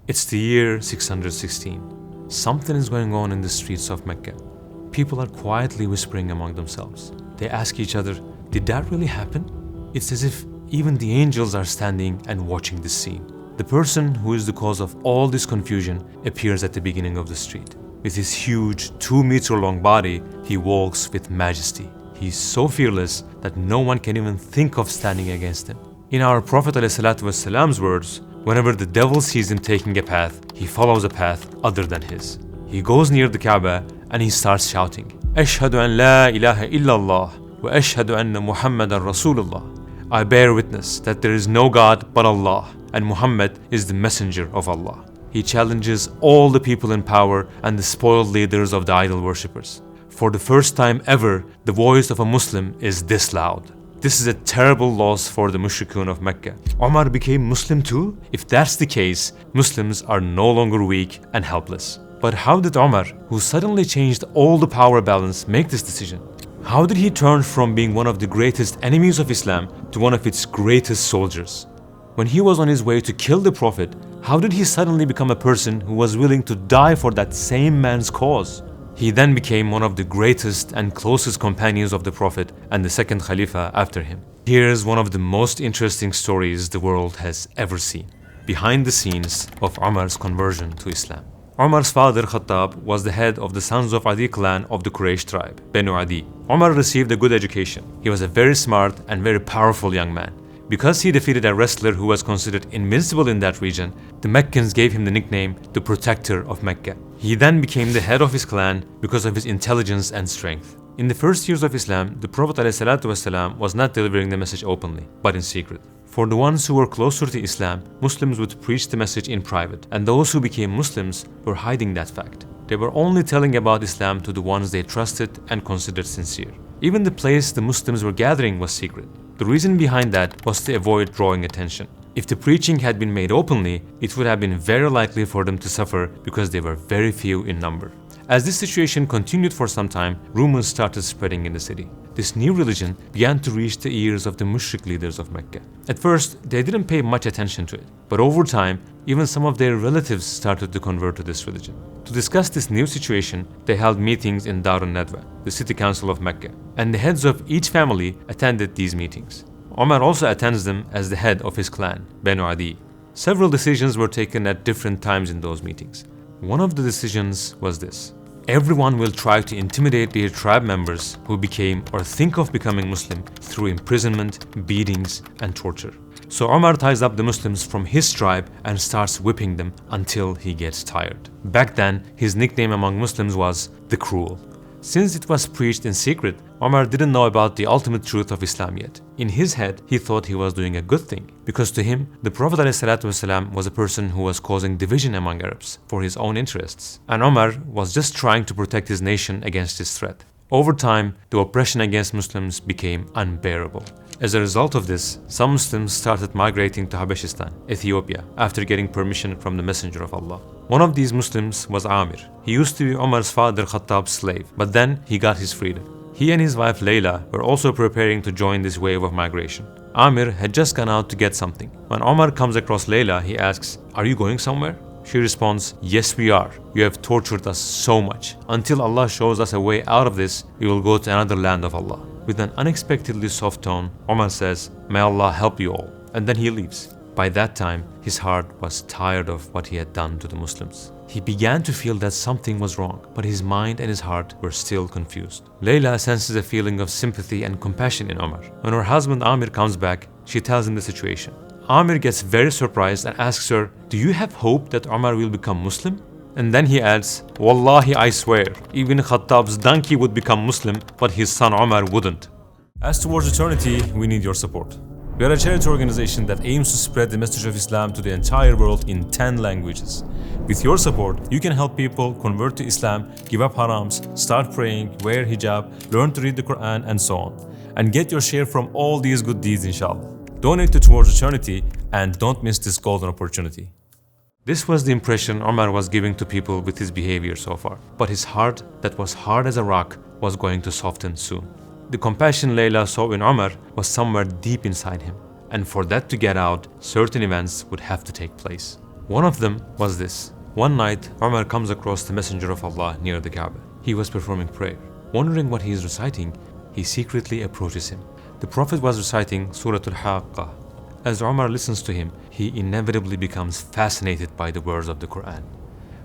It's the year 616. Something is going on in the streets of Mecca. People are quietly whispering among themselves. They ask each other, did that really happen? It's as if even the angels are standing and watching this scene. The person who is the cause of all this confusion appears at the beginning of the street. With his huge 2-meter-long body, he walks with majesty. He is so fearless that no one can even think of standing against him. In our Prophet ﷺ's words, whenever the devil sees him taking a path, he follows a path other than his. He goes near the Kaaba and he starts shouting, "Ashhadu an la ilaha illallah wa ashhadu anna Muhammadan Rasulullah." I bear witness that there is no God but Allah, and Muhammad is the messenger of Allah. He challenges all the people in power and the spoiled leaders of the idol worshippers. For the first time ever, the voice of a Muslim is this loud. This is a terrible loss for the mushrikun of Mecca. Umar became Muslim too? If that's the case, Muslims are no longer weak and helpless. But how did Umar, who suddenly changed all the power balance, make this decision? How did he turn from being one of the greatest enemies of Islam to one of its greatest soldiers? When he was on his way to kill the Prophet, how did he suddenly become a person who was willing to die for that same man's cause? He then became one of the greatest and closest companions of the Prophet and the second Khalifa after him. Here's one of the most interesting stories the world has ever seen. Behind the scenes of Umar's conversion to Islam. Umar's father Khattab was the head of the Sons of Adi clan of the Quraysh tribe, Banu Adi. Umar received a good education. He was a very smart and very powerful young man. Because he defeated a wrestler who was considered invincible in that region, the Meccans gave him the nickname the Protector of Mecca. He then became the head of his clan because of his intelligence and strength. In the first years of Islam, the Prophet ﷺ was not delivering the message openly, but in secret. For the ones who were closer to Islam, Muslims would preach the message in private, and those who became Muslims were hiding that fact. They were only telling about Islam to the ones they trusted and considered sincere. Even the place the Muslims were gathering was secret. The reason behind that was to avoid drawing attention. If the preaching had been made openly, it would have been very likely for them to suffer because they were very few in number. As this situation continued for some time, rumors started spreading in the city. This new religion began to reach the ears of the mushrik leaders of Mecca. At first, they didn't pay much attention to it, but over time, even some of their relatives started to convert to this religion. To discuss this new situation, they held meetings in Dar al-Nadwa, the city council of Mecca, and the heads of each family attended these meetings. Umar also attends them as the head of his clan, Banu Adi. Several decisions were taken at different times in those meetings. One of the decisions was this: everyone will try to intimidate their tribe members who became or think of becoming Muslim through imprisonment, beatings, and torture. So Umar ties up the Muslims from his tribe and starts whipping them until he gets tired. Back then, his nickname among Muslims was the Cruel. Since it was preached in secret, Umar didn't know about the ultimate truth of Islam yet. In his head, he thought he was doing a good thing, because to him, the Prophet ﷺ was a person who was causing division among Arabs for his own interests, and Umar was just trying to protect his nation against this threat. Over time, the oppression against Muslims became unbearable. As a result of this, some Muslims started migrating to Habeshistan, Ethiopia, after getting permission from the Messenger of Allah. One of these Muslims was Amir. He used to be Umar's father Khattab's slave, but then he got his freedom. He and his wife Leila were also preparing to join this wave of migration. Amir had just gone out to get something. When Umar comes across Leila, he asks, "Are you going somewhere?" She responds, "Yes, we are. You have tortured us so much. Until Allah shows us a way out of this, we will go to another land of Allah." With an unexpectedly soft tone, Umar says, "May Allah help you all," and then he leaves. By that time, his heart was tired of what he had done to the Muslims. He began to feel that something was wrong, but his mind and his heart were still confused. Leila senses a feeling of sympathy and compassion in Umar. When her husband Amir comes back, she tells him the situation. Amir gets very surprised and asks her, "Do you have hope that Umar will become Muslim?" And then he adds, "Wallahi, I swear, even Khattab's donkey would become Muslim, but his son Umar wouldn't." As towards eternity, we need your support. We are a charity organization that aims to spread the message of Islam to the entire world in 10 languages. With your support, you can help people convert to Islam, give up harams, start praying, wear hijab, learn to read the Quran, and so on. And get your share from all these good deeds, inshallah. Donate to Towards Eternity and don't miss this golden opportunity. This was the impression Umar was giving to people with his behavior so far. But his heart, that was hard as a rock, was going to soften soon. The compassion Leila saw in Umar was somewhere deep inside him. And for that to get out, certain events would have to take place. One of them was this. One night, Umar comes across the Messenger of Allah near the Kaaba. He was performing prayer. Wondering what he is reciting, he secretly approaches him. The Prophet was reciting Surah Al-Haqqah. As Umar listens to him, he inevitably becomes fascinated by the words of the Quran.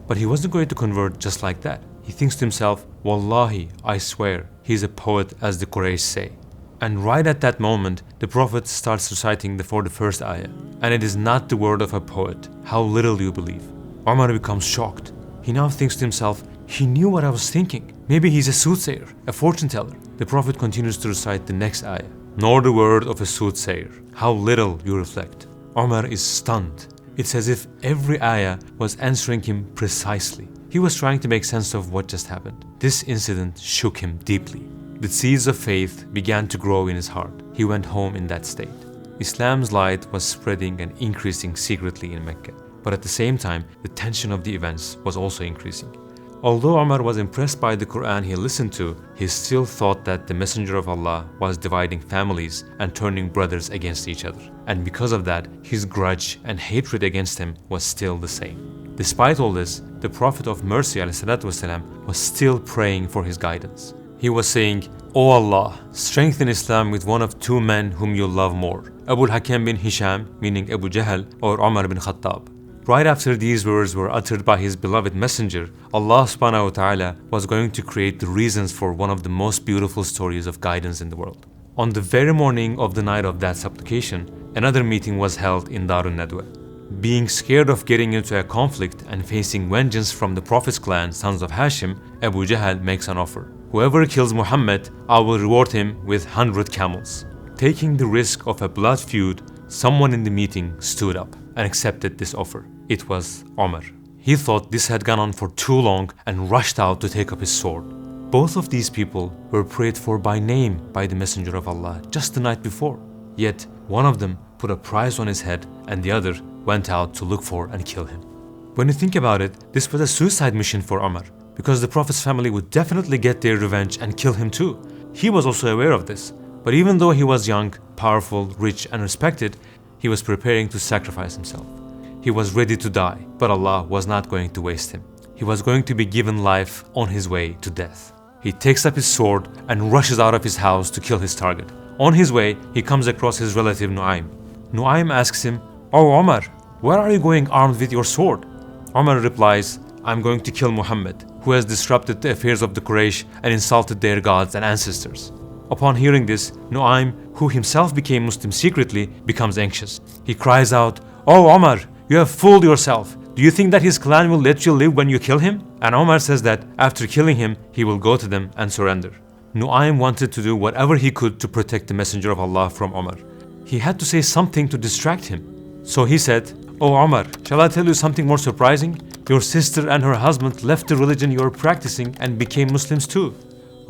But he wasn't going to convert just like that. He thinks to himself, Wallahi, I swear, he's a poet as the Quraysh say. And right at that moment, the Prophet starts reciting for the first ayah. And it is not the word of a poet. How little you believe. Umar becomes shocked. He now thinks to himself, he knew what I was thinking. Maybe he's a soothsayer, a fortune teller. The Prophet continues to recite the next ayah. Nor the word of a soothsayer. How little you reflect. Umar is stunned. It's as if every ayah was answering him precisely. He was trying to make sense of what just happened. This incident shook him deeply. The seeds of faith began to grow in his heart. He went home in that state. Islam's light was spreading and increasing secretly in Mecca. But at the same time, the tension of the events was also increasing. Although Umar was impressed by the Quran he listened to, he still thought that the Messenger of Allah was dividing families and turning brothers against each other. And because of that, his grudge and hatred against him was still the same. Despite all this, the Prophet of Mercy ﷺ was still praying for his guidance. He was saying, O Allah, strengthen Islam with one of two men whom you love more, Abu al-Hakam bin Hisham, meaning Abu Jahl, or Umar ibn Al-Khattab. Right after these words were uttered by his beloved messenger, Allah subhanahu wa ta'ala was going to create the reasons for one of the most beautiful stories of guidance in the world. On the very morning of the night of that supplication, another meeting was held in Darun Nadwa. Being scared of getting into a conflict and facing vengeance from the Prophet's clan, sons of Hashim, Abu Jahl makes an offer. Whoever kills Muhammad, I will reward him with 100 camels. Taking the risk of a blood feud, someone in the meeting stood up and accepted this offer. It was Umar. He thought this had gone on for too long and rushed out to take up his sword. Both of these people were prayed for by name by the Messenger of Allah just the night before. Yet one of them put a price on his head and the other went out to look for and kill him. When you think about it, this was a suicide mission for Umar, because the Prophet's family would definitely get their revenge and kill him too. He was also aware of this, but even though he was young, powerful, rich and respected, he was preparing to sacrifice himself. He was ready to die, but Allah was not going to waste him. He was going to be given life on his way to death. He takes up his sword and rushes out of his house to kill his target. On his way, he comes across his relative Nu'aym. Nu'aym asks him, "Oh Umar, where are you going armed with your sword?" Umar replies, "I'm going to kill Muhammad, who has disrupted the affairs of the Quraysh and insulted their gods and ancestors." Upon hearing this, Nu'aym, who himself became Muslim secretly, becomes anxious. He cries out, "Oh Umar, you have fooled yourself. Do you think that his clan will let you live when you kill him?" And Umar says that after killing him, he will go to them and surrender. Nu'aym wanted to do whatever he could to protect the Messenger of Allah from Umar. He had to say something to distract him. So he said, "Oh Umar, shall I tell you something more surprising? Your sister and her husband left the religion you are practicing and became Muslims too."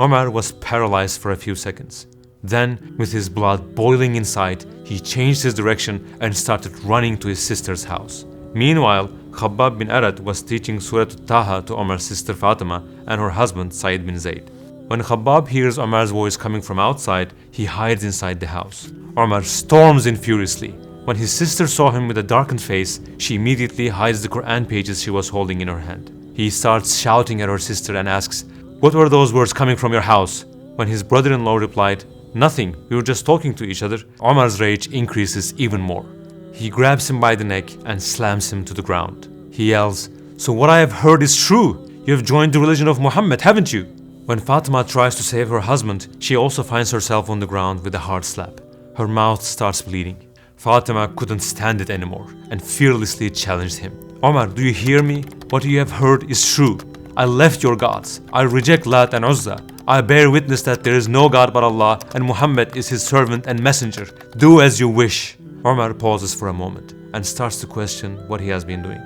Umar was paralyzed for a few seconds. Then, with his blood boiling inside, he changed his direction and started running to his sister's house. Meanwhile, Khabbab bin Arad was teaching Surah Taha to Umar's sister Fatimah and her husband Sa'id bin Zayd. When Khabbab hears Umar's voice coming from outside, he hides inside the house. Umar storms in furiously. When his sister saw him with a darkened face, she immediately hides the Quran pages she was holding in her hand. He starts shouting at her sister and asks, "What were those words coming from your house?" When his brother-in-law replied, "Nothing, we were just talking to each other," Umar's rage increases even more. He grabs him by the neck and slams him to the ground. He yells, "So what I have heard is true. You have joined the religion of Muhammad, haven't you?" When Fatima tries to save her husband, she also finds herself on the ground with a hard slap. Her mouth starts bleeding. Fatima couldn't stand it anymore and fearlessly challenged him. "Umar, do you hear me? What you have heard is true. I left your gods. I reject Lat and Uzza. I bear witness that there is no God but Allah and Muhammad is his servant and messenger. Do as you wish." Umar pauses for a moment and starts to question what he has been doing.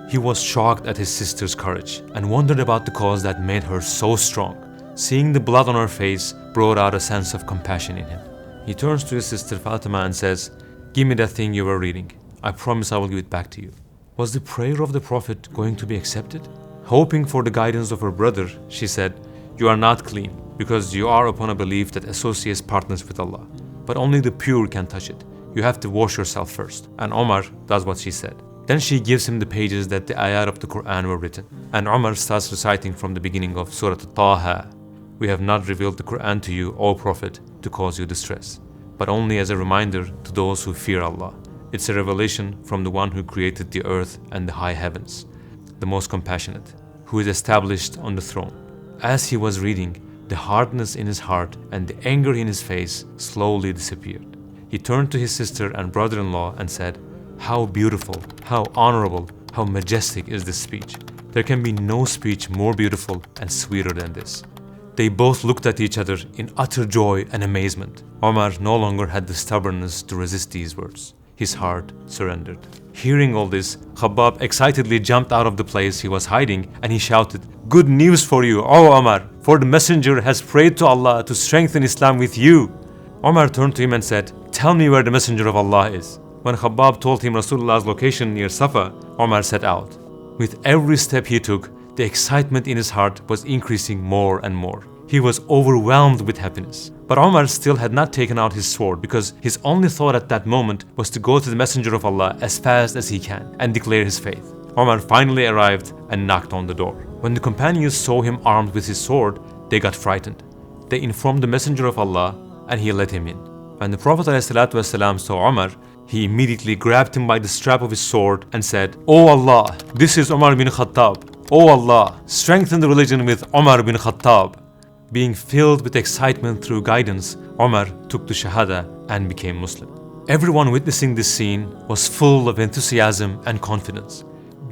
He was shocked at his sister's courage and wondered about the cause that made her so strong. Seeing the blood on her face brought out a sense of compassion in him. He turns to his sister Fatima and says, "Give me that thing you were reading. I promise I will give it back to you." Was the prayer of the Prophet going to be accepted? Hoping for the guidance of her brother, she said, "You are not clean because you are upon a belief that associates partners with Allah. But only the pure can touch it. You have to wash yourself first." And Omar does what she said. Then she gives him the pages that the ayat of the Quran were written. And Umar starts reciting from the beginning of Surah Taha. We have not revealed the Quran to you, O Prophet, to cause you distress, but only as a reminder to those who fear Allah. It's a revelation from the one who created the earth and the high heavens, the most compassionate, who is established on the throne. As he was reading, the hardness in his heart and the anger in his face slowly disappeared. He turned to his sister and brother-in-law and said, "How beautiful, how honorable, how majestic is this speech. There can be no speech more beautiful and sweeter than this." They both looked at each other in utter joy and amazement. Umar no longer had the stubbornness to resist these words. His heart surrendered. Hearing all this, Khabbab excitedly jumped out of the place he was hiding and he shouted, "Good news for you, O Umar, for the messenger has prayed to Allah to strengthen Islam with you." Umar turned to him and said, "Tell me where the messenger of Allah is." When Khabbab told him Rasulullah's location near Safa, Umar set out. With every step he took, the excitement in his heart was increasing more and more. He was overwhelmed with happiness. But Umar still had not taken out his sword because his only thought at that moment was to go to the Messenger of Allah as fast as he can and declare his faith. Umar finally arrived and knocked on the door. When the companions saw him armed with his sword, they got frightened. They informed the Messenger of Allah and he let him in. When the Prophet ﷺ saw Umar, he immediately grabbed him by the strap of his sword and said, "O Allah, this is Umar Ibn Al-Khattab. O Allah, strengthen the religion with Umar Ibn Al-Khattab." Being filled with excitement through guidance, Umar took the Shahadah and became Muslim. Everyone witnessing this scene was full of enthusiasm and confidence,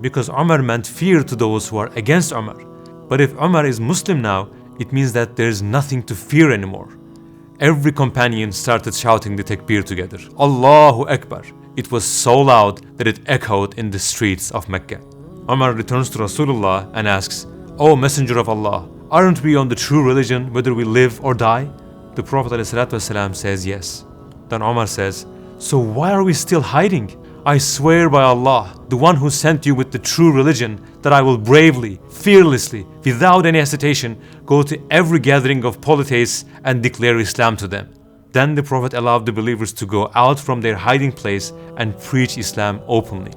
because Umar meant fear to those who are against Umar. But if Umar is Muslim now, it means that there is nothing to fear anymore. Every companion started shouting the takbir together. Allahu Akbar. It was so loud that it echoed in the streets of Mecca. Umar returns to Rasulullah and asks, "O Messenger of Allah, aren't we on the true religion whether we live or die?" The Prophet ﷺ says yes. Then Umar says, "So why are we still hiding? I swear by Allah, the one who sent you with the true religion, that I will bravely, fearlessly, without any hesitation, go to every gathering of polytheists and declare Islam to them." Then the Prophet allowed the believers to go out from their hiding place and preach Islam openly.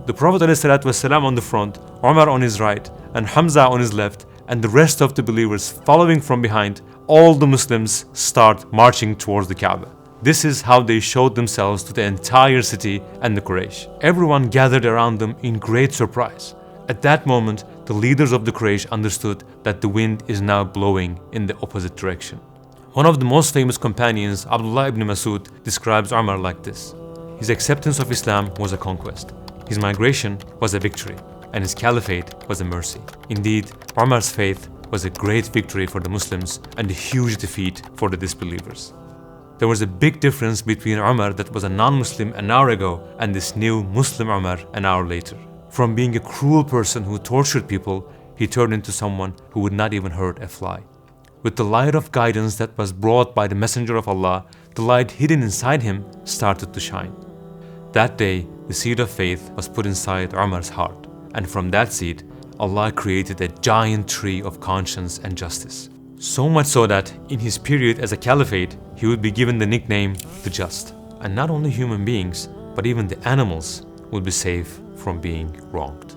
The Prophet ﷺ on the front, Umar on his right, and Hamza on his left, and the rest of the believers following from behind, all the Muslims start marching towards the Kaaba. This is how they showed themselves to the entire city and the Quraysh. Everyone gathered around them in great surprise. At that moment, the leaders of the Quraysh understood that the wind is now blowing in the opposite direction. One of the most famous companions, Abdullah ibn Masud, describes Umar like this: "His acceptance of Islam was a conquest, his migration was a victory, and his caliphate was a mercy." Indeed, Umar's faith was a great victory for the Muslims and a huge defeat for the disbelievers. There was a big difference between Umar that was a non-Muslim an hour ago and this new Muslim Umar an hour later. From being a cruel person who tortured people, he turned into someone who would not even hurt a fly. With the light of guidance that was brought by the Messenger of Allah, the light hidden inside him started to shine. That day, the seed of faith was put inside Umar's heart, and from that seed, Allah created a giant tree of conscience and justice. So much so that, in his period as a caliphate, he would be given the nickname the Just. And not only human beings, but even the animals would be safe from being wronged.